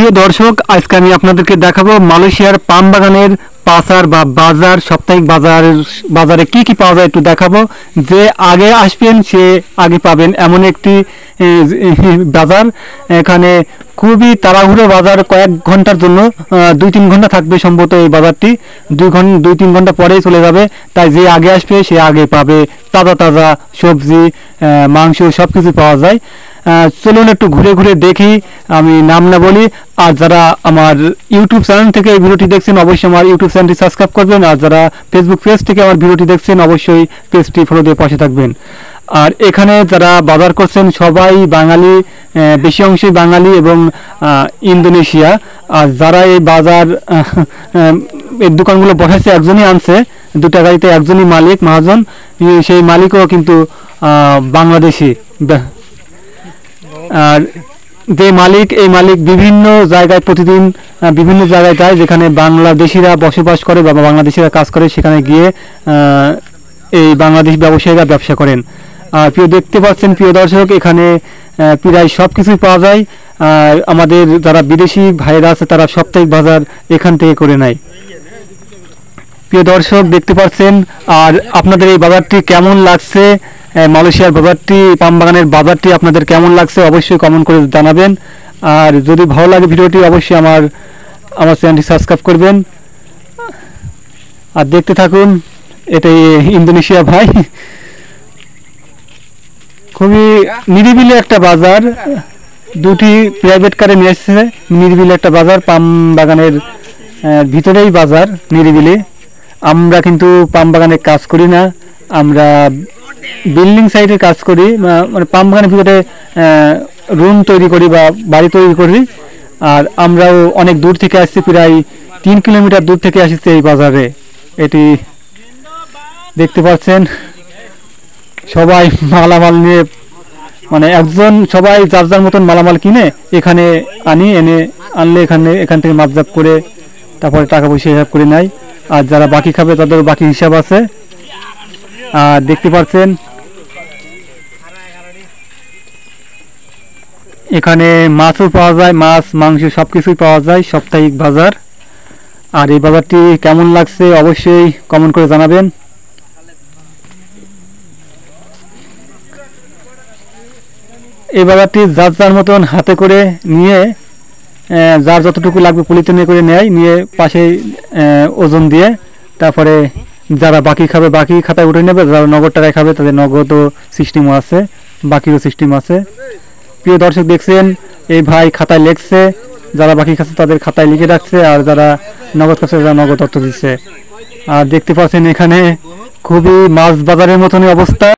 প্রিয় দর্শক, আজকে আমি আপনাদেরকে দেখাবো মালয়েশিয়ার পাম বাগানের পাচার বা বাজার, সাপ্তাহিক বাজারে কি কি পাওয়া যায় একটু দেখাবো। যে আগে আসবেন সে আগে পাবেন এমন একটি বাজার। এখানে খুবই তাড়াহুড়ো বাজার, কয়েক ঘন্টার জন্য 2-3 ঘন্টা থাকবে সম্ভবত এই বাজারটি। 2-3 ঘন্টা পরেই চলে যাবে, তাই যে আগে আসবে সে আগে পাবে তাজা তাজা সবজি, মাংস সব কিছু পাওয়া যায়। চলুন একটু ঘুরে ঘুরে দেখি, আমি নাম না বলি। আর যারা আমার ইউটিউব চ্যানেল থেকে এই ভিডিওটি দেখছেন অবশ্যই আমার ইউটিউব চ্যানেলটি সাবস্ক্রাইব করবেন, আর যারা ফেসবুক পেজ থেকে আমার ভিডিওটি দেখছেন অবশ্যই পেজটি ফলো দিয়ে পাশে থাকবেন। আর এখানে যারা বাজার করছেন সবাই বাঙালি, বেশি অংশই বাঙালি এবং ইন্দোনেশিয়া। আর যারা এই বাজার এই দোকানগুলো বসাচ্ছে একজনই আনছে, দুটা গাড়িতে একজনই মালিক, মহাজন। সেই মালিকও কিন্তু বাংলাদেশি। আর যে মালিক, এই মালিক বিভিন্ন জায়গায় প্রতিদিন বিভিন্ন জায়গায় যায় যেখানে বাংলাদেশিরা বসবাস করে বা বাংলাদেশিরা কাজ করে, সেখানে গিয়ে এই বাংলাদেশি ব্যবসায়ীরা ব্যবসা করেন। আর প্রিয় দেখতে পাচ্ছেন প্রিয় দর্শক, এখানে প্রায় সব কিছুই পাওয়া যায়। আর আমাদের যারা বিদেশি ভাইরা আছে তারা সাপ্তাহিক বাজার এখান থেকে করে নেয়। প্রিয় দর্শক দেখতে পাচ্ছেন। আর আপনাদের এই বাজারটি কেমন লাগছে, মালয়েশিয়ার বাজারটি, পাম বাগানের বাজারটি আপনাদের কেমন লাগছে অবশ্যই কমেন্ট করে জানাবেন। আর যদি ভালো লাগে ভিডিওটি অবশ্যই আমার চ্যানেলটি সাবস্ক্রাইব করবেন আর দেখতে থাকুন। এটাই ইন্দোনেশিয়া ভাই। খুবই নিরিবিলি একটা বাজার, দুটি প্রাইভেট কারে নিয়ে এসেছে। নিরিবিলি একটা বাজার, পাম বাগানের ভিতরেই বাজার, নিরিবিলি। আমরা কিন্তু পাম বাগানে কাজ করি না, আমরা বিল্ডিং সাইটে কাজ করি, মানে পাম বাগানের ভিতরে রুম তৈরি করি বা বাড়ি তৈরি করি। আর আমরাও অনেক দূর থেকে আসছি, প্রায় 3 কিলোমিটার দূর থেকে আসছি এই বাজারে। এটি দেখতে পাচ্ছেন সবাই মালামাল নিয়ে, মানে একজন সবাই যার যার মতন মালামাল কিনে এখানে আনলে এখান থেকে মাপজাপ করে তারপরে টাকা পয়সা হিসাব করে নেয়। আর যারা বাকি খাবে তাদের বাকি হিসাব আছে। আর দেখতে পাচ্ছেন এখানে মাছও পাওয়া যায়, মাছ মাংস সব কিছুই পাওয়া যায়, সাপ্তাহিক বাজার। আর এই বাজারটি কেমন লাগছে অবশ্যই কমেন্ট করে জানাবেন। এই বাজারটি যার যার মতন হাতে করে নিয়ে, যার যতটুকু লাগবে পলিথিনে করে নেয়, নিয়ে পাশে ওজন দিয়ে তারপরে যারা বাকি খাবে বাকি খাতায় উঠে নেবে, যারা নগদ টাকায় খাবে তাদের নগদও সিস্টেমও আছে, বাকিরও সিস্টেম আছে। প্রিয় দর্শক দেখছেন এই ভাই খাতায় লিখছে, যারা বাকি খাচ্ছে তাদের খাতায় লিখে রাখছে, আর যারা নগদ খাচ্ছে তারা নগদ অর্থ দিচ্ছে। আর দেখতে পাচ্ছেন এখানে খুবই মাছ বাজারের মতনই অবস্থা।